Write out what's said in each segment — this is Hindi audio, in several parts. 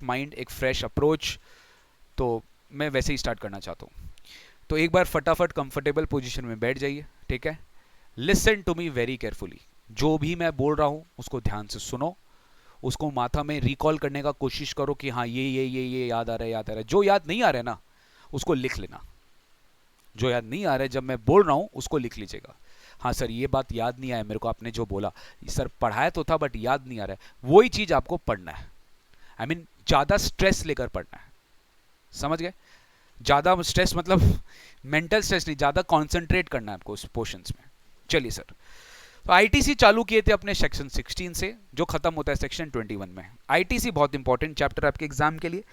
माइंड, एक फ्रेश अप्रोच, तो मैं वैसे ही स्टार्ट करना चाहता हूँ। तो एक बार फटाफट कंफर्टेबल पोजीशन में बैठ जाइए, ठीक है। Listen to me very carefully, जो भी मैं बोल रहा हूँ उसको ध्यान से सुनो, उसको माथा में रिकॉल करने का कोशिश करो कि हाँ ये याद आ रहा है, याद आ रहा है। जो याद नहीं आ रहा है ना उसको लिख लेना, जो याद नहीं आ रहा है जब मैं बोल रहा हूँ उसको लिख लीजिएगा। हाँ सर ये बात याद नहीं आया मेरे को, आपने जो बोला सर पढ़ाया तो था बट याद नहीं आ रहा है, वही चीज़ आपको पढ़ना है। आई मीन ज़्यादा स्ट्रेस लेकर पढ़ना है, समझ गए। ज़्यादा स्ट्रेस मतलब मेंटल स्ट्रेस नहीं, ज़्यादा कॉन्सेंट्रेट करना है आपको उस पोर्शंस में। चलिए सर, तो आईटीसी चालू किए थे अपने सेक्शन 16 से, जो खत्म होता है सेक्शन 21 में। आईटीसी बहुत इंपॉर्टेंट चैप्टर आपके एग्जाम के लिए।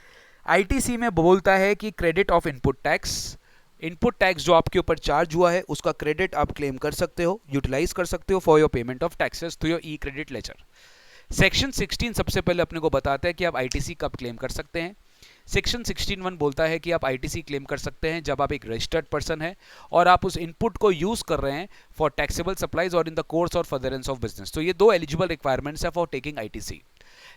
आईटीसी में बोलता है कि credit of input tax, input tax जो आपके ऊपर चार्ज हुआ है उसका क्रेडिट आप क्लेम कर सकते हो, यूटिलाइज कर सकते हो for your payment of taxes through your E credit ledger. Section 16 सबसे पहले अपने को बताता है कि आप आईटीसी कब क्लेम कर सकते हैं। सेक्शन 16(1) बोलता है कि आप आईटीसी क्लेम कर सकते हैं जब आप एक रजिस्टर्ड पर्सन हैं और आप उस इनपुट को यूज कर रहे हैं फॉर टैक्सेबल सप्लाईज और इन द कोर्स और फर्दरेंस ऑफ बिजनेस। तो ये दो एलिजिबल रिक्वायरमेंट्स है फॉर टेकिंग आईटीसी।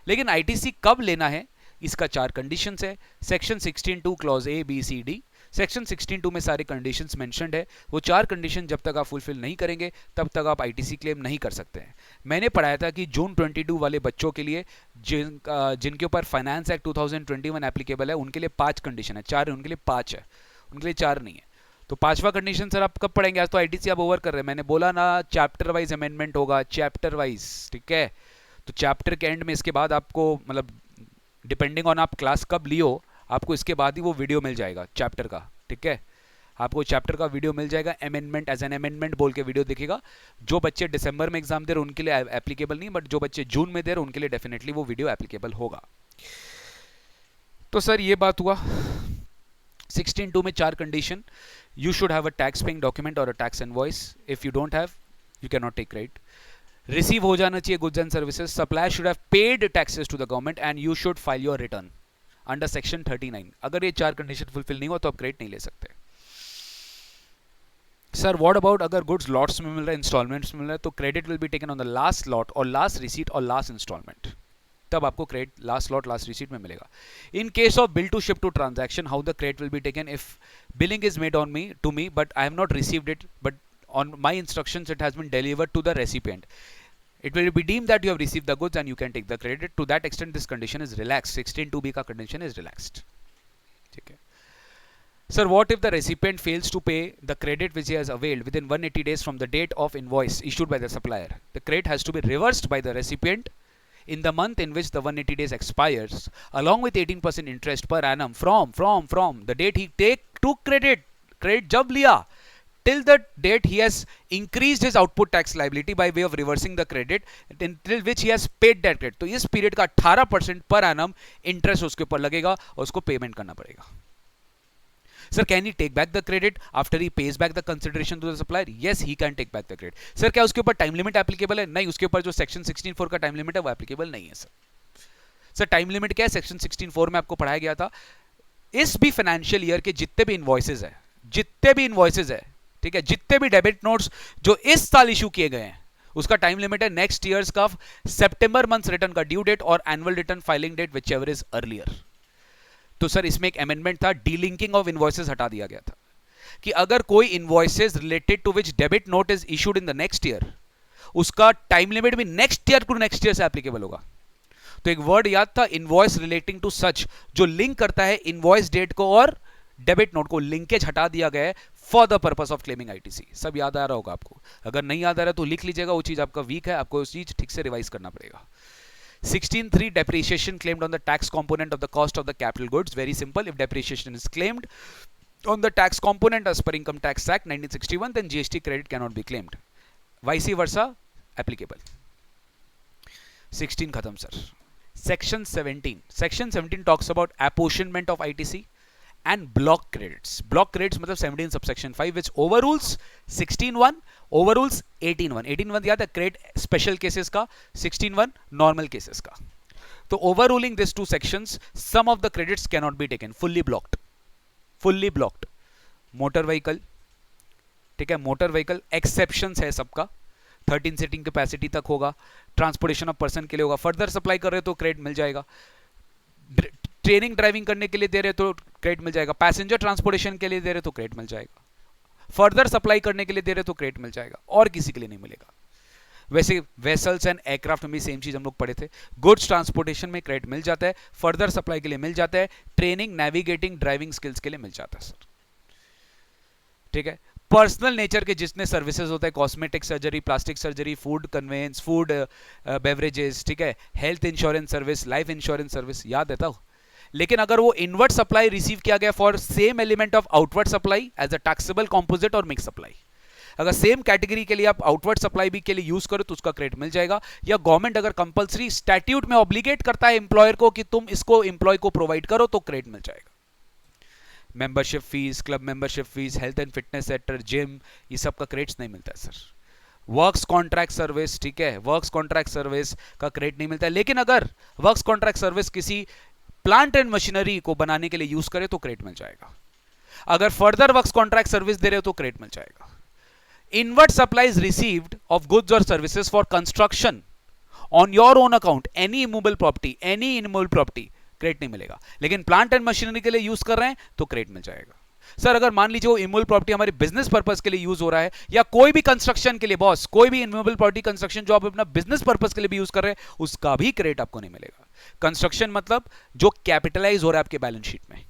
लेकिन आईटीसी कब लेना है, इसका 4 कंडीशंस है। Section 16(2) clause A B C D, section 16(2) में सारे कंडीशंस मेंशन्ड है। वो 4 कंडीशन जब तक आप फुलफिल नहीं करेंगे तब तक आप आईटीसी क्लेम नहीं कर सकते हैं। मैंने पढ़ाया था कि जून 22 वाले बच्चों के लिए जिनके ऊपर फाइनेंस एक्ट 2021 एप्लीकेबल है उनके लिए 5 कंडीशन है, 4 है उनके लिए 5 है, उनके लिए 4 नहीं है। तो 5वां कंडीशन सर आप कब पढ़ेंगे, आज तो आईटीसी आप ओवर कर रहे हैं। मैंने बोला ना चैप्टर वाइज अमेंडमेंट होगा, चैप्टर वाइज, ठीक है। तो चैप्टर के एंड में इसके बाद आपको मतलब डिपेंडिंग ऑन आप क्लास कब लियो, आपको इसके बाद ही वो वीडियो मिल जाएगा चैप्टर का, ठीक है। आपको चैप्टर का वीडियो मिल जाएगा, अमेंडमेंट एज एन अमेंडमेंट बोल के वीडियो दिखेगा। जो बच्चे दिसंबर में एग्जाम दे रहे उनके लिए एप्लीकेबल नहीं, बट जो बच्चे जून में दे रहे उनके लिए डेफिनेटली वो वीडियो एप्लीकेबल होगा। तो सर ये बात हुआ 16(2) में 4 condition. You should have a tax paying document और a tax invoice, if you don't have you can not take credit. Receive हो जाना चाहिए goods and services, supplier should have paid taxes to the government and you should file your return under section 39। अगर ये 4 कंडीशन फुलफिल नहीं हुआ तो आप क्रेडिट नहीं ले सकते। सर व्हाट अबाउट अगर गुड्स लॉट्स में मिल रहा है, इंस्टॉलमेंट्स में मिल रहा है, तो credit will be taken on the last lot और लास्ट रिसीट और लास्ट इंस्टॉलमेंट, तब आपको credit last lot last receipt में मिलेगा। In case of bill to ship to transaction, how the credit will be taken, if billing is made on me to me but I have not received it, but on my instructions it has been delivered to the recipient, it will be deemed that you have received the goods and you can take the credit. To that extent this condition is relaxed, 16(2)(b) का condition is relaxed, ठीक है। Sir, what if the recipient fails to pay the credit which he has availed within 180 days from the date of invoice issued by the supplier? The credit has to be reversed by the recipient in the month in which the 180 days expires, along with 18% interest per annum from the date he took credit जब लिया till the date he has increased his output tax liability by way of reversing the credit until which he has paid that credit. तो इस पीरियड का 18% पर एनम इंटरेस्ट उसके ऊपर लगेगा और उसको पेमेंट करना पड़ेगा। Sir, can he take back the credit after he pays back the consideration to the supplier? Yes, he can take back the credit. Sir, क्या उसके ऊपर टाइम लिमिट एप्लीकेबल है? नहीं, उसके ऊपर जो सेक्शन 16(4) का टाइम लिमिट है वो एप्लीकेबल नहीं है सर। सर टाइम लिमिट क्या है? सेक्शन 16(4) में आपको पढ़ाया गया था, इस भी फाइनेंशियल ईयर के जितने भी इनवॉइसेज है, ठीक है, जितने भी डेबिट नोट्स जो इस साल इशू किए गए हैं उसका टाइम लिमिट है नेक्स्ट ईयर्स का सितंबर मंथ रिटर्न का ड्यू डेट और annual return filing date whichever is earlier. तो सर इसमें एक अमेंडमेंट था, डीलिंकिंग ऑफ इनवॉइसेस हटा दिया गया था कि अगर कोई invoices related to which debit note is issued in the next year, उसका टाइम लिमिट भी next year to next year से एप्लीकेबल होगा। तो एक वर्ड याद था, इनवॉइस रिलेटिंग टू सच, जो लिंक करता है इनवॉइस डेट को और डेबिट नोट को, लिंकेज हटा दिया गया है for the purpose of claiming ITC. सब याद आ रहा होगा आपको, अगर नहीं याद आ रहा तो लिख लीजिएगा, वो चीज आपका वीक है, आपको उस चीज ठीक से रिवाइज करना पड़ेगा। 16(3) depreciation claimed on the tax component of the cost of the capital goods. Very simple, if depreciation is claimed on the tax component as per Income Tax Act 1961, then GST credit cannot be claimed. Vice versa applicable. 16 खत्म sir. Section 17 talks about apportionment of ITC and block credits. Block credits मतलब 17 subsection 5 which overrules 16(1), overrules 18(1). 18(1) याद है क्रेडिट स्पेशल केसेस का, 16(1) नॉर्मल केसेस का। तो ओवररूलिंग this 2 sections, some of the credits cannot be taken, fully blocked. Motor vehicle, ठीक है, मोटर व्हीकल एक्सेप्शंस है सबका, 13 सीटिंग कैपेसिटी तक होगा, ट्रांसपोर्टेशन ऑफ पर्सन के लिए होगा, फर्दर सप्लाई कर रहे हो तो क्रेडिट मिल जाएगा। ट्रेनिंग ड्राइविंग करने के लिए दे रहे तो क्रेडिट मिल जाएगा, पैसेंजर ट्रांसपोर्टेशन के लिए दे रहे तो क्रेडिट मिल जाएगा, फर्दर सप्लाई करने के लिए दे रहे तो क्रेडिट मिल जाएगा, और किसी के लिए नहीं मिलेगा। वैसे वेसल्स एंड एयरक्राफ्ट में सेम चीज हम लोग पढ़े थे, गुड्स ट्रांसपोर्टेशन में क्रेडिट मिल जाता है, फर्दर सप्लाई के लिए मिल जाता है, ट्रेनिंग नेविगेटिंग ड्राइविंग स्किल्स के लिए मिल जाता है सर। ठीक है, पर्सनल नेचर के जितने सर्विसेज होते हैं, cosmetic surgery, plastic surgery, food conveyance, food beverages, ठीक है, health insurance service, life insurance service, याद रहता हो। लेकिन अगर वो इनवर्ट सप्लाई रिसीव किया गया for same element of outward supply as a taxable composite और मिक्स सप्लाई, अगर सेम कैटेगरी के लिए आप आउटवर्ड सप्लाई भी के लिए यूज करो तो उसका क्रेडिट मिल जाएगा। या गवर्नमेंट अगर कंपलसरी स्टैट्यूट में ऑब्लिगेट करता है एम्प्लॉयर को कि तुम इसको एम्प्लॉय को प्रोवाइड करो तो क्रेडिट मिल जाएगा। Membership fees, club membership fees, health and fitness centre, gym, ये सब का क्रेडिट्स नहीं मिलता है सर। वर्क्स कॉन्ट्रैक्ट सर्विस, ठीक है, वर्क्स कॉन्ट्रैक्ट सर्विस का क्रेडिट नहीं मिलता है। लेकिन अगर वर्क्स कॉन्ट्रैक्ट सर्विस किसी प्लांट एंड मशीनरी को बनाने के लिए यूज करे तो क्रेडिट मिल जाएगा। अगर फर्दर वर्क्स कॉन्ट्रैक्ट सर्विस दे रहे हो तो क्रेडिट मिल जाएगा। Inward supplies received of goods और services for construction on your own account, any immovable property, any immovable property, credit नहीं मिलेगा। लेकिन प्लांट एंड मशीनरी के लिए यूज कर रहे हैं तो क्रेडिट मिल जाएगा। सर अगर मान लीजिए वो इमूवेबल प्रॉपर्टी हमारे बिजनेस पर्पस के लिए यूज हो रहा है, या कोई भी कंस्ट्रक्शन के लिए, बॉस कोई भी इमूवेबल प्रॉपर्टी कंस्ट्रक्शन जो आप अपना बिजनेस पर्पस के लिए भी यूज कर रहे हैं, उसका भी क्रेडिट आपको नहीं मिलेगा। कंस्ट्रक्शन मतलब जो कैपिटलाइज हो रहा है आपके बैलेंस शीट में,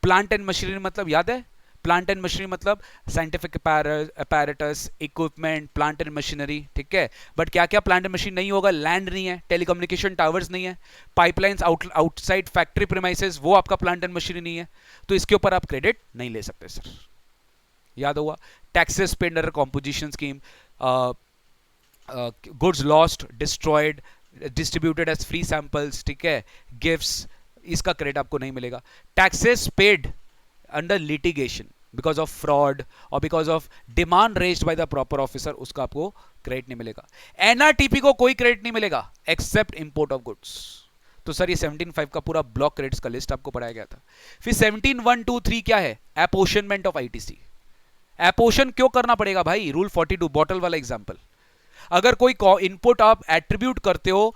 प्लांट एंड मशीनरी मतलब याद है, प्लांट एंड मशीनरी मतलब scientific apparatus, equipment, plant and machinery, ठीक है। बट क्या क्या प्लांट एंड मशीन नहीं होगा, लैंड नहीं है, टेलीकम्युनिकेशन टावर्स नहीं है, पाइपलाइंस आउटसाइड फैक्ट्री प्रीमाइसेस, वो आपका प्लांट एंड मशीनरी नहीं है, तो इसके ऊपर आप क्रेडिट नहीं ले सकते सर। याद होगा, taxes paid under composition scheme, goods lost, destroyed, distributed as free samples, ठीक है, गिफ्ट्स, इसका क्रेडिट आपको नहीं मिलेगा। Taxes paid under litigation because of fraud और because of demand raised by the proper officer, उसका आपको क्रेडिट नहीं मिलेगा। एनआरटीपी को कोई क्रेडिट नहीं मिलेगा एक्सेप्ट इंपोर्ट ऑफ गुड्स। तो सर ये 17.5 का पूरा ब्लॉक क्रेडिट्स का लिस्ट आपको पढ़ाया गया था। फिर 17.123 क्या है, एपोर्शनमेंट ऑफ आईटीसी। एपोर्शन क्यों करना पड़ेगा भाई, रूल 42 बॉटल वाला एग्जांपल। अगर कोई इनपुट आप एट्रीब्यूट करते हो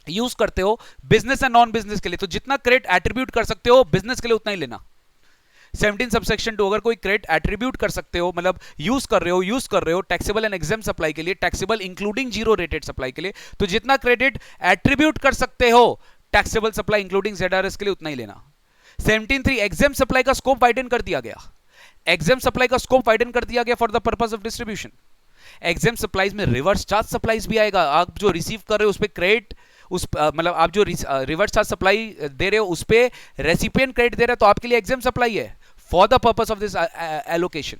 यूज करते हो बिजनेस एंड नॉन बिजनेस के लिए, तो जितना क्रेडिट एट्रीब्यूट कर सकते हो बिजनेस के लिए उतना ही लेना। 17 सबसेक्शन 2, अगर कोई क्रेडिट एट्रीब्यूट कर सकते हो, मतलब यूज कर रहे हो टैक्सेबल एंड एग्जेम्प्ट सप्लाई के लिए, taxable including zero rated supply के लिए, तो जितना क्रेडिट एट्रीब्यूट कर सकते हो टैक्सेबल सप्लाई इंक्लूडिंग ZRS के लिए उतना ही लेना। 17.3 एग्जेम्प्ट सप्लाई का स्कोप वाइडन कर दिया गया, एग्जेम्प्ट सप्लाई का स्कोप वाइडन कर दिया गया for the purpose of distribution. Exempt supplies में रिवर्स चार्ज सप्लाईज भी आएगा, आप जो रिसीव कर रहे हो उस पर क्रेडिट, उस मतलब आप जो रिवर्स चार्ज सप्लाई दे रहे हो उस पे रेसिपिएंट क्रेडिट दे रहे हो तो आपके लिए एग्जेम्प्ट सप्लाई है for the purpose of this allocation.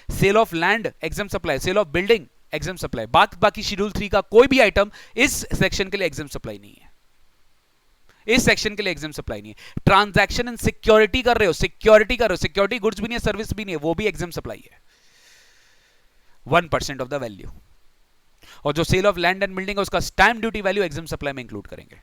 Sale of land exempt supply, sale of building exempt supply, बाकी शेड्यूल 3 का कोई भी आइटम इस सेक्शन के लिए एग्जेम्प्ट सप्लाई नहीं है, इस सेक्शन के लिए एग्जेम्प्ट सप्लाई नहीं है। ट्रांजैक्शन एंड सिक्योरिटी कर रहे हो, सिक्योरिटी गुड्स भी नहीं है, सर्विस भी नहीं है, वो भी एग्जेम्प्ट सप्लाई है 1% ऑफ द वैल्यू। और जो sale of land and building है उसका stamp duty value exempt supply में इंक्लूड करेंगे।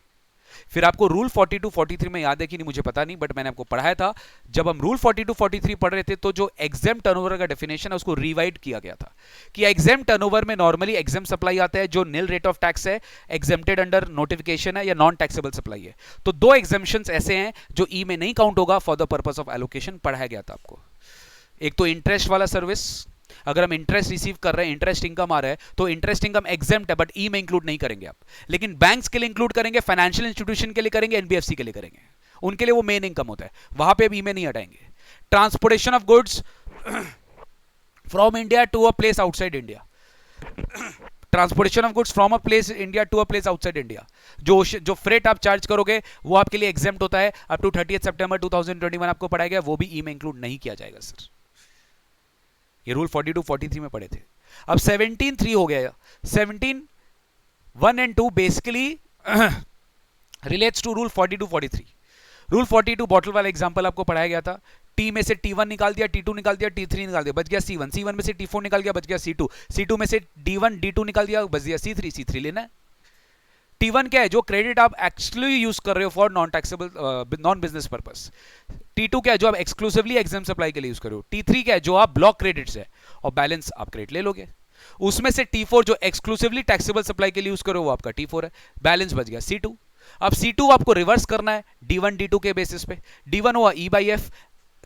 फिर आपको रूल 42 43 में याद है कि नहीं मुझे पता नहीं, बट मैंने आपको पढ़ाया था जब हम रूल 42 43 पढ़ रहे थे, तो जो एग्जेम्प्ट टर्नओवर का डेफिनेशन है उसको रिवाइड किया गया था कि एग्जेम्प्ट टर्नओवर में नॉर्मली एग्जेम्प्ट सप्लाई आता है जो नील रेट ऑफ टैक्स है, एग्जेम्प्टेड अंडर नोटिफिकेशन है, या नॉन टैक्सेबल सप्लाई है। तो दो एग्जेम्पशंस ऐसे हैं जो ई में नहीं काउंट होगा for the purpose of allocation, पढ़ाया गया था आपको। एक तो इंटरेस्ट वाला सर्विस, अगर हम इंटरेस्ट रिसीव कर रहे हैं, इंटरेस्ट इनकम आ रहा है, तो इंटरेस्ट इनकम एग्जेम्प्ट है बट ई में इंक्लूड नहीं करेंगे आप, लेकिन बैंक्स के लिए इंक्लूड करेंगे, फाइनेंशियल इंस्टीट्यूशन के लिए करेंगे, एनबीएफसी के लिए करेंगे, उनके लिए वो मेन इनकम होता है, वहां पे ई में नहीं हटाएंगे। Transportation of goods from India to a place outside India, transportation of goods from a place India to a place outside India, जो फ्रेट आप चार्ज करोगे वो आपके लिए एग्जेम्प्ट होता है। अप टू 30 सितंबर 2021 आपको पढ़ाया गया, वो भी ई में इंक्लूड नहीं किया जाएगा सर। ये रूल 42 43 में पढ़े थे। अब 17.3 हो गया, 17.1 and 2 basically relates to rule 42 43। Rule 42 bottle वाला एग्जांपल आपको पढ़ाया गया था, टी में से T1 निकाल दिया, T2 निकाल दिया, T3 निकाल दिया, बच गया C1, C1 में से T4 निकाल गया, बच गया C2, C2 में से D1 D2 निकाल दिया, बच गया C3, C3 लेना है। T1 क्या है, जो क्रेडिट आप एक्चुअली यूज कर रहे हो for non taxable non business purpose. T2 क्या है, जो आप एक्सक्लूसिवली एग्जेम्प्ट सप्लाई के लिए यूज कर रहे हो। T3 क्या है, जो आप ब्लॉक क्रेडिट्स है और बैलेंस आप क्रेडिट ले लोगे। उसमें से T4 जो एक्सक्लूसिवली टैक्सेबल सप्लाई के लिए यूज करो वो आपका T4 है, बैलेंस बच गया C2। अब C2 आपको रिवर्स करना है D1 D2 के बेसिस पे। D1 हुआ E बाई एफ,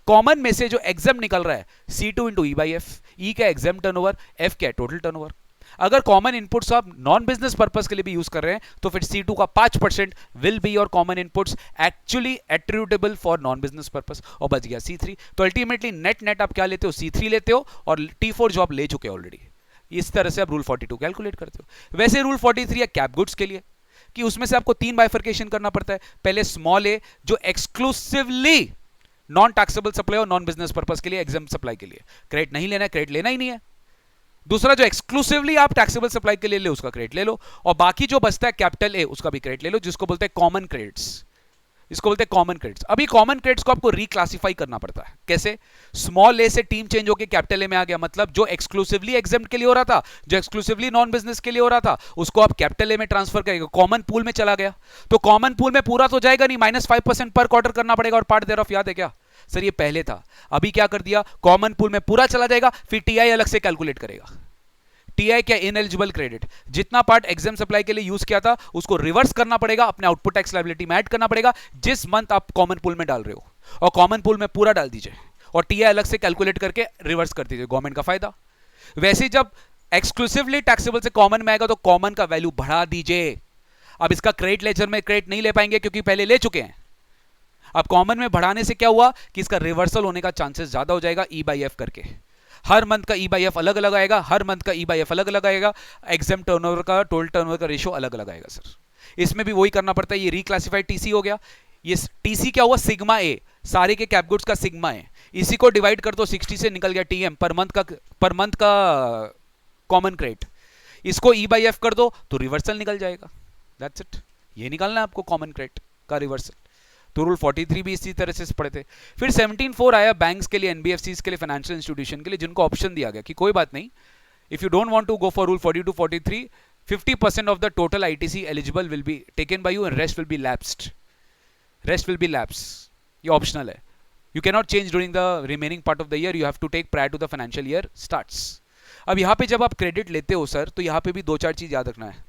कॉमन में से जो एग्जाम निकल रहा है C2 into E by F. E क्या एग्जाम टर्नओवर, एफ क्या टोटल टर्नओवर। अगर कॉमन इनपुट्स आप नॉन बिजनेस पर्पस के लिए भी यूज कर रहे हैं तो फिर C2 का 5% will be your common inputs actually attributable for non business purpose, और बच गया C3। तो अल्टीमेटली नेट नेट आप क्या लेते हो, C3 लेते हो, और T4 जो आप ले चुके हो ऑलरेडी। इस तरह से आप रूल 42 कैलकुलेट करते हो। वैसे रूल 43 है कैप गुड्स के लिए, कि उसमें से आपको 3 बाइफर्केशन करना पड़ता है। पहले स्मॉल ए जो एक्सक्लूसिवली नॉन टैक्सेबल सप्लाई और नॉन बिजनेस पर्पस के लिए, एग्जाम सप्लाई के लिए। क्रेडिट नहीं लेना है, क्रेडिट लेना ही नहीं है। दूसरा जो एक्सक्लूसिवली आप टैक्सेबल सप्लाई के लिए ले उसका क्रेडिट ले लो, और बाकी जो बचता है कैपिटल ए उसका भी क्रेडिट ले लो, जिसको बोलते हैं कॉमन क्रेडिट्स। इसको बोलते हैं कॉमन क्रेडिट्स। अभी कॉमन क्रेडिट्स को आपको रिक्लासिफाई करना पड़ता है। कैसे? स्मॉल ए से टीम चेंज होकर कैपिटल ए में आ गया, मतलब जो एक्सक्लूसिवली एग्जाम के लिए हो रहा था, जो एक्सक्लूसिवली नॉन बिजनेस के लिए हो रहा था, उसको आप कैपिटल ए में ट्रांसफर करेगा, कॉमन पूल में चला गया। तो कॉमन पूल में पूरा तो जाएगा नहीं, -5% पर क्वार्टर करना पड़ेगा, और पार्ट देयर ऑफ याद है क्या सर, ये पहले था। अभी क्या कर दिया, कॉमन पूल में पूरा चला जाएगा, फिर टीआई अलग से कैलकुलेट करेगा। टीआई क्या, इनएलिजिबल क्रेडिट। जितना पार्ट एग्जाम सप्लाई के लिए यूज किया था उसको रिवर्स करना पड़ेगा, अपने आउटपुट टैक्स लायबिलिटी में ऐड करना पड़ेगा जिस मंथ आप कॉमन पूल में डाल रहे हो, और कॉमन पूल में पूरा डाल दीजिए, और टीआई अलग से कैलकुलेट करके रिवर्स कर दीजिए, गवर्नमेंट का फायदा। वैसे जब एक्सक्लूसिवली टैक्सेबल से कॉमन में आएगा तो कॉमन का वैल्यू बढ़ा दीजिए। अब इसका क्रेडिट लेजर में क्रेडिट नहीं ले पाएंगे क्योंकि पहले ले चुके हैं। अब कॉमन में बढ़ाने से क्या हुआ कि इसका रिवर्सल होने का चांसेस ज्यादा हो जाएगा ई बाई एफ करके। हर मंथ का ई बाई एफ अलग अलग आएगा, हर मंथ का ई बाई एफ अलग अलग आएगा, एग्जाम टर्नओवर का टोटल टर्नओवर का रेशियो अलग अलग आएगा सर। इसमें भी वही करना पड़ता है। ये रिक्लासिफाइड टीसी हो गया। ये टीसी क्या हुआ, सिग्मा ए, सारे के कैप गुड्स का सिग्मा है। इसी को डिवाइड कर दो 60 से निकल गया टीएम, पर मंथ का कॉमन क्रेडिट। इसको ई बाई एफ कर दो तो रिवर्सल निकल जाएगा। दैट्स इट, ये निकालना है आपको कॉमन क्रेडिट का रिवर्सल। तो रूल 43 भी इसी तरह से पढ़े थे। फिर 17(4) आया बैंक्स के लिए, एनबीएफसीज के लिए, फाइनेंशियल इंस्टीट्यूशन के लिए, जिनको ऑप्शन दिया गया कि कोई बात नहीं, if you don't want to go for rule 42 43, 50% of the total ITC eligible will be taken by you and rest will be lapsed. Rest will be lapse, ये ऑप्शनल है। You can not change during the remaining part of the year, you have to take prior to the financial year starts. अब यहाँ पे जब आप क्रेडिट लेते हो सर, तो यहाँ पे भी 2-4 चीज याद रखना है।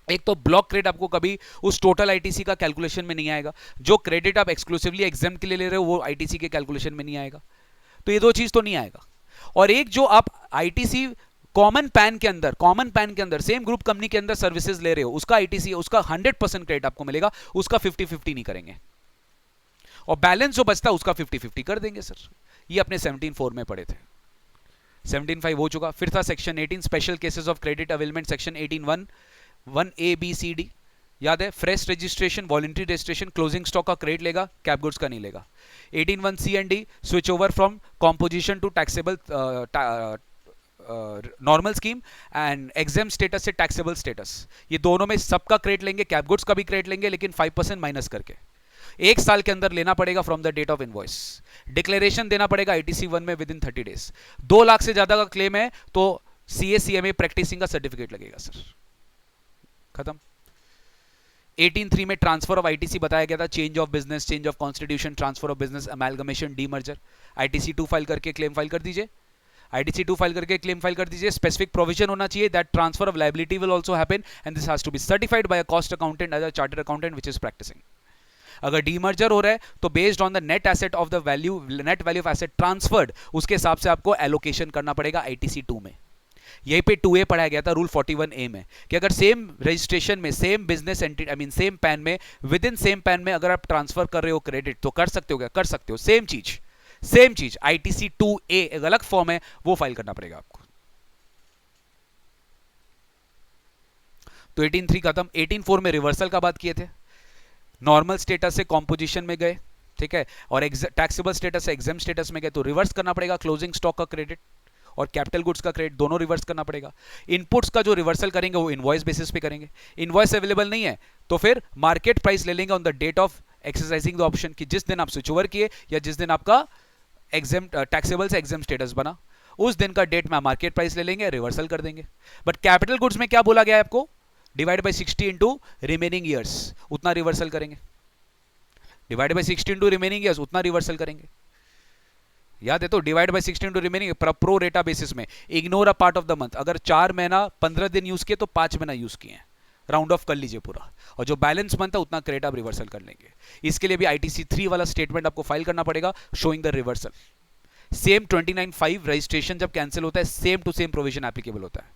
एक तो ब्लॉक क्रेडिट आपको कभी उस टोटल आईटीसी का कैलकुलेशन में नहीं आएगा। जो क्रेडिट आप एक्सक्लूसिवली एग्जाम के लिए ले रहे हो वो आईटीसी के कैलकुलेशन में नहीं आएगा। तो ये 2 चीज तो नहीं आएगा। और एक जो आप आईटीसी कॉमन पैन के अंदर सेम ग्रुप कंपनी के अंदर सर्विसेज ले रहे हो, उसका आईटीसी, उसका 100% क्रेडिट आपको मिलेगा, उसका 50-50 नहीं करेंगे, और बैलेंस जो बचता है उसका 50-50 कर देंगे सर। ये अपने 17(4) में पढ़े थे। 17(5) हो चुका। फिर था section 18 special cases of credit availment, section 18(1) 1A, B, C, D याद है। Fresh registration, voluntary registration, closing stock का क्रेडिट लेगा, कैप गुड्स का नहीं लेगा। 18(1) C and D switch over from composition to taxable normal scheme and exempt status से टैक्सेबल स्टेटस, ये दोनों में सबका क्रेडिट लेंगे, कैप गुड्स का भी क्रेडिट लेंगे, लेकिन 5% माइनस करके 1 साल के अंदर लेना पड़ेगा from the date of invoice. Declaration देना पड़ेगा आईटीसी 1 में विद इन 30 डेज। 2 लाख से ज्यादा का क्लेम है तो CA/CMA प्रैक्टिसिंग का सर्टिफिकेट लगेगा सर। खत्म। 18(3) में ट्रांसफर ऑफ आईटीसी बताया गया था, change of business, change of constitution, transfer of business, amalgamation, demerger. ITC 2 file करके क्लेम फाइल कर दीजिए। आईटीसी 2 फाइल करके क्लेम फाइल कर दीजिए। स्पेसिफिक प्रोविजन होना चाहिए that transfer of liability will also happen and this has to be certified by a cost accountant as a chartered accountant which is practising. अगर डीमर्जर हो रहा है तो based on the net asset of the value, net value of asset transferred, उसके हिसाब से आपको एलोकेशन करना पड़ेगा आईटीसी 2 में। यहीं पे 2A पढ़ाया गया था रूल 41A में, कि अगर सेम रजिस्ट्रेशन में, same business entity, I mean same pan में, विद इन सेम पैन में अगर आप ट्रांसफर कर रहे हो क्रेडिट तो कर सकते हो क्या? कर सकते हो। सेम चीज आईटीसी 2A एक अलग फॉर्म है, वो फाइल करना पड़ेगा आपको। तो 18(3) खत्म। 18(4) में रिवर्सल का बात किए थे। नॉर्मल स्टेटस से कॉम्पोजिशन में गए, ठीक है, और टैक्सेबल स्टेटस से एग्जाम स्टेटस में गए तो रिवर्स करना पड़ेगा क्लोजिंग स्टॉक का क्रेडिट और कैपिटल गुड्स का क्रेडिट, दोनों रिवर्स करना पड़ेगा। इनपुट्स का जो रिवर्सल करेंगे वो इनवॉइस बेसिस पे करेंगे। इनवॉइस अवेलेबल नहीं है तो फिर मार्केट प्राइस ले लेंगे on the date of exercising the option, कि जिस दिन आप स्विच ओवर किए या जिस दिन आपका एग्जाम टैक्सेबल से एग्जाम स्टेटस बना, उस दिन का डेट में मार्केट प्राइस ले लेंगे, रिवर्सल कर देंगे। बट कैपिटल गुड्स में क्या बोला गया है आपको? Divide by 60 into remaining years, उतना रिवर्सल करेंगे। Divide by 60 into remaining years, उतना रिवर्सल करेंगे। याद है तो, divide by 60 into remaining pro rata basis में। Ignore a part of the month, अगर 4 महीना 15 दिन यूज किए तो 5 महीना यूज किए, राउंड ऑफ कर लीजिए पूरा, और जो बैलेंस बनता है उतना क्रेडिट आप रिवर्सल कर लेंगे। इसके लिए भी ITC3 वाला स्टेटमेंट आपको फाइल करना पड़ेगा, showing the reversal. Same 29(5) registration जब कैंसिल होता है, same to same provision applicable होता है,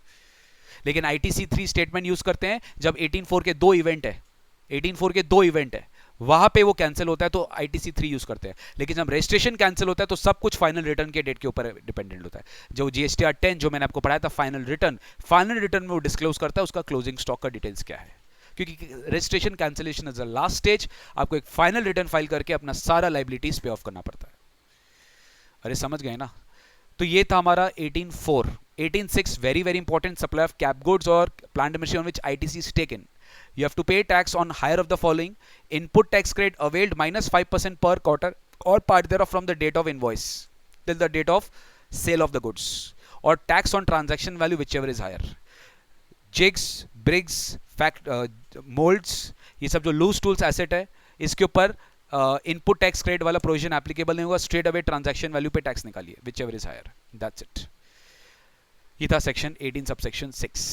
लेकिन ITC3 स्टेटमेंट यूज करते हैं जब 18(4) के दो इवेंट है, 18(4) के दो इवेंट है, वहां पे वो कैंसिल होता है तो ITC3 यूज करते हैं। लेकिन जब रजिस्ट्रेशन कैंसिल होता है तो सब कुछ फाइनल रिटर्न के डेट के ऊपर डिपेंडेंट होता है। जो GSTR 10 जो मैंने आपको पढ़ाया था, फाइनल रिटर्न में वो डिस्क्लोज करता है उसका क्लोजिंग स्टॉक का डिटेल्स क्या है, क्योंकि registration cancellation is the last stage. आपको एक फाइनल रिटर्न फाइल करके अपना सारा लाइबिलिटीज पे ऑफ करना पड़ता है। अरे समझ गए ना? तो ये था हमारा 18(4). 18(6) very very important, supply of cap goods और plant machinery on which ITC is taken. You have to pay tax on higher of the following: input tax credit availed minus 5% per quarter or part thereof from the date of invoice till the date of sale of the goods, or tax on transaction value whichever is higher. Jigs, brigs, molds, ये सब जो लूज टूल्स एसेट है, इसके ऊपर इनपुट टैक्स क्रेडिट वाला प्रोविजन एप्लीकेबल नहीं होगा, स्ट्रेट अवे ट्रांजैक्शन वैल्यू पे टैक्स निकालिए, whichever is higher. That's it. ये था section 18 subsection 6।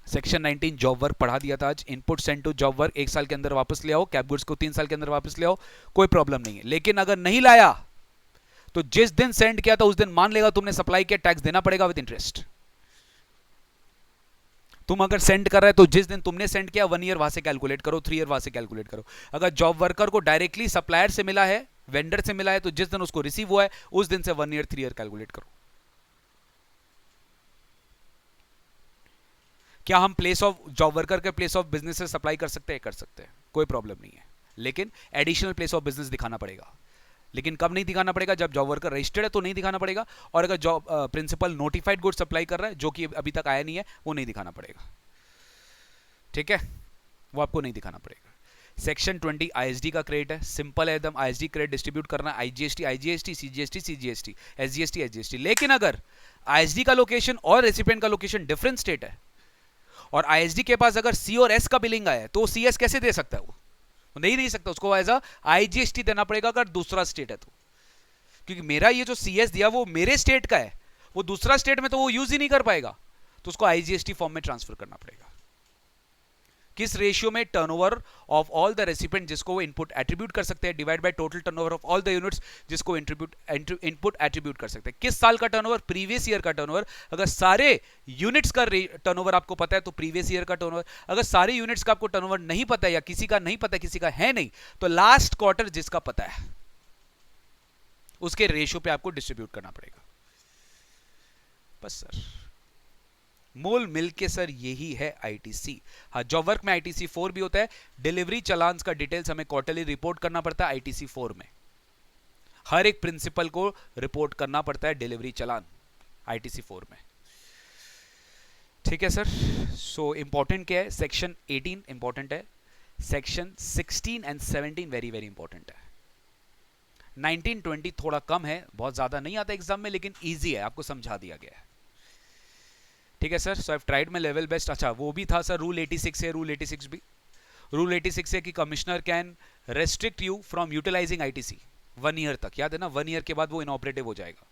Section 19 job work पढ़ा दिया था आज। Input send to job work 1 साल के अंदर वापस ले आओ, कैप गुड्स को 3 साल के अंदर वापस ले आओ, कोई प्रॉब्लम नहीं है। लेकिन अगर नहीं लाया तो जिस दिन सेंड किया था उस दिन मान लेगा तुमने सप्लाई किया, टैक्स देना पड़ेगा विद इंटरेस्ट। तुम अगर सेंड कर रहे हो तो जिस दिन तुमने सेंड किया 1 ईयर वहां से कैलकुलेट करो, 3 ईयर वहां से कैलकुलेट करो। अगर जॉब वर्कर को डायरेक्टली सप्लायर से मिला है, वेंडर से मिला है, तो जिस दिन उसको रिसीव हुआ है उस दिन से 1 ईयर 3 ईयर कैलकुलेट करो। क्या हम प्लेस ऑफ जॉब वर्कर के प्लेस ऑफ बिजनेस से सप्लाई कर सकते हैं? कर सकते हैं, कोई प्रॉब्लम नहीं है, लेकिन एडिशनल प्लेस ऑफ बिजनेस दिखाना पड़ेगा। लेकिन कब नहीं दिखाना पड़ेगा? जब जॉब वर्कर रजिस्टर्ड है तो नहीं दिखाना पड़ेगा, और अगर job principal notified good supply कर रहा है जो कि अभी तक आया नहीं है, वो नहीं दिखाना पड़ेगा। ठीक है, वो आपको नहीं दिखाना पड़ेगा। सेक्शन 20 ISD का क्रेडिट है, सिंपल है एकदम। ISD क्रेडिट डिस्ट्रीब्यूट करना है, IGST IGST, CGST CGST, SGST SGST। लेकिन अगर ISD का लोकेशन और रेसिपिएंट का लोकेशन डिफरेंट स्टेट है और ISD के पास अगर C और S का बिलिंग आया है तो CS कैसे दे सकता है? वो नहीं सकता, उसको एज अ IGST देना पड़ेगा अगर दूसरा स्टेट है तो। क्योंकि मेरा ये जो CS दिया वो मेरे स्टेट का है, वो दूसरा स्टेट में तो वो यूज ही नहीं कर पाएगा, तो उसको IGST फॉर्म में ट्रांसफर करना पड़ेगा। किस रेशियो में? Turnover of all the recipient जिसको वो इनपुट एट्रीब्यूट कर सकते हैं divide by total turnover of all the units जिसको इनपुट एट्रीब्यूट कर सकते हैं। किस साल का टर्नओवर? प्रीवियस ईयर का टर्नओवर। अगर सारे यूनिट्स का टर्नओवर आपको पता है तो प्रीवियस ईयर का टर्नओवर। अगर सारे यूनिट्स का आपको टर्नओवर नहीं पता है या किसी का नहीं पता है, किसी का है नहीं, तो लास्ट क्वार्टर जिसका पता है उसके रेशियो पे आपको डिस्ट्रीब्यूट करना पड़ेगा। बस सर, मोल मिल के सर यही है ITC। हाँ, जॉब वर्क में ITC4 भी होता है। डिलीवरी चलान्स का डिटेल्स हमें क्वार्टरली रिपोर्ट करना पड़ता है ITC4 में। हर एक प्रिंसिपल को रिपोर्ट करना पड़ता है डिलीवरी चलान ITC4 में। ठीक है सर। सो इंपॉर्टेंट क्या है? सेक्शन 18 इंपॉर्टेंट है, section 16 and 17 very very important है। 19 20 थोड़ा कम है, बहुत ज्यादा नहीं आता एग्जाम में, लेकिन ईजी है, आपको समझा दिया गया है। ठीक है sir. So I tried my level best. अच्छा, वो भी था सर, रूल 86 है। रूल 86 भी, रूल 86 है कि commissioner can restrict you from utilising ITC 1 year तक। याद है ना, 1 ईयर के बाद वो इनऑपरेटिव हो जाएगा।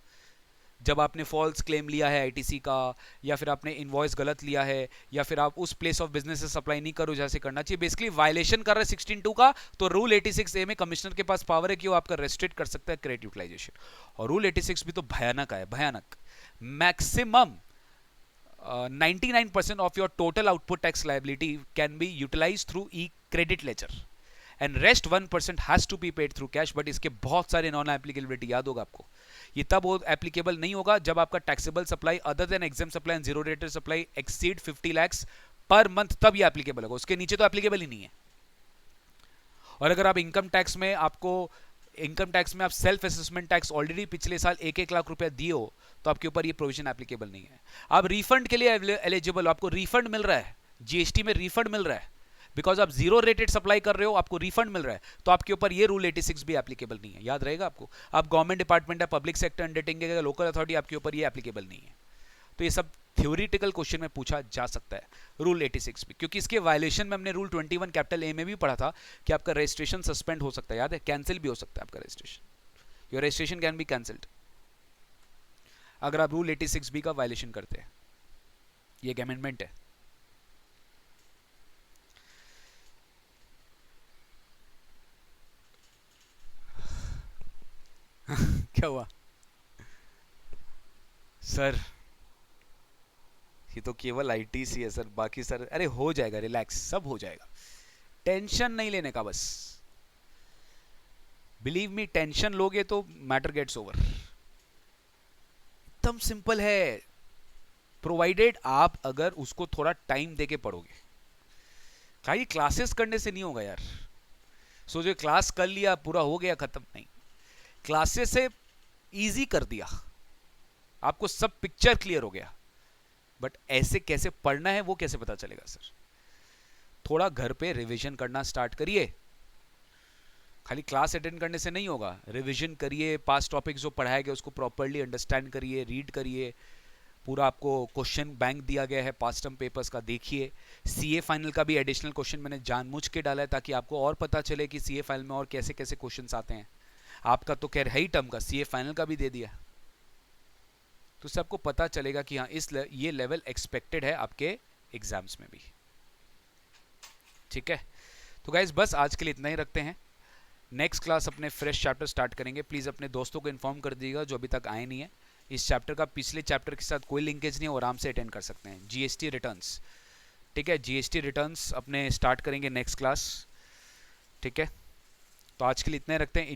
जब आपने फॉल्स क्लेम लिया है ITC का, या फिर आपने इनवॉइस गलत लिया है, या फिर आप उस प्लेस ऑफ बिजनेस से सप्लाई नहीं करो जैसे करना चाहिए, बेसिकली वायलेशन कर रहा है 16(2) का, तो रूल 86A में कमिश्नर के पास पावर है कि वो आपका रेस्ट्रिक्ट कर सकता है क्रेडिट यूटिलाइजेशन। और रूल 86 भी तो भयानक है, भयानक। Maximum 99% of your total output tax liability can be utilized through e-credit ledger and rest 1% has to be paid through cash। but इसके बहुत सारे नॉन एप्लीकेबिलिटी याद होगा आपको। ये तब एप्लीकेबल नहीं होगा जब आपका taxable supply other than exempt supply and zero rated supply exceed 50 lakhs per month, तब ये एप्लीकेबल होगा, उसके नीचे तो एप्लीकेबल ही नहीं है। और अगर आप इनकम टैक्स में आप सेल्फ असेसमेंट टैक्स ऑलरेडी पिछले साल 1-1 लाख रुपया दिए हो तो आपके ऊपर ये प्रोविजन एप्लीकेबल नहीं है। आप रिफंड के लिए एलिजिबल हो, आपको रिफंड मिल रहा है, GST में रिफंड मिल रहा है, बिकॉज आप जीरो रेटेड सप्लाई कर रहे हो, आपको रिफंड मिल रहा है, तो आपके ऊपर ये रूल 86 भी एप्लीकेबल नहीं है। याद रहेगा आपको। आप गवर्नमेंट डिपार्टमेंट है, पब्लिक सेक्टर अंडरटेकिंग है, लोकल अथॉरिटी, आपके ऊपर ये एप्लीकेबल नहीं है। तो ये सब थ्योरेटिकल क्वेश्चन में पूछा जा सकता है रूल 86 भी, क्योंकि इसके वायलेशन में हमने रूल 21 कैपिटल A में भी पढ़ा था कि आपका रजिस्ट्रेशन सस्पेंड हो सकता है, याद है, कैंसिल भी हो सकता है आपका registration. Your registration can be cancelled अगर आप रूल 86 बी का वायलेशन करते हैं। ये एक अमेंडमेंट है। क्या हुआ सर? ये तो केवल आईटीसी है सर, बाकी सर अरे हो जाएगा, रिलैक्स, सब हो जाएगा, टेंशन नहीं लेने का बस। बिलीव मी, टेंशन लोगे तो मैटर गेट्स ओवर। एकदम सिंपल है, प्रोवाइडेड आप अगर उसको थोड़ा टाइम देके पढ़ोगे। खाली क्लासेस करने से नहीं होगा यार। सो जो क्लास कर लिया पूरा हो गया खत्म, नहीं, क्लासेस से इजी कर दिया, आपको सब पिक्चर क्लियर हो गया, बट ऐसे कैसे पढ़ना है वो कैसे पता चलेगा सर? थोड़ा घर पे रिवीजन करना स्टार्ट करिए, खाली क्लास अटेंड करने से नहीं होगा, रिवीजन करिए, पास्ट टॉपिक जो पढ़ाया गया उसको प्रॉपर्ली अंडरस्टैंड करिए, रीड करिए, पूरा आपको क्वेश्चन बैंक दिया गया है पास्ट टर्म पेपर्स का, देखिए। सीए फाइनल का भी एडिशनल क्वेश्चन मैंने जानबूझ के डाला है ताकि आपको और पता चले कि सीए फाइनल में और कैसे कैसे क्वेश्चंस आते हैं। आपका तो खैर है ही टर्म का, सीए फाइनल का भी दे दिया, तो सबको पता चलेगा कि हाँ ये लेवल एक्सपेक्टेड है आपके एग्जाम्स में भी। ठीक है, तो गाइज बस आज के लिए इतना ही रखते हैं। नेक्स्ट क्लास अपने फ्रेश चैप्टर स्टार्ट करेंगे। प्लीज़ अपने दोस्तों को इन्फॉर्म कर दीजिएगा जो अभी तक आए नहीं है। इस चैप्टर का पिछले चैप्टर के साथ कोई लिंकेज नहीं है, वो आराम से अटेंड कर सकते हैं। जीएसटी रिटर्न्स, ठीक है, जीएसटी रिटर्न्स अपने स्टार्ट करेंगे नेक्स्ट क्लास। ठीक है, तो आज के लिए इतने रखते हैं।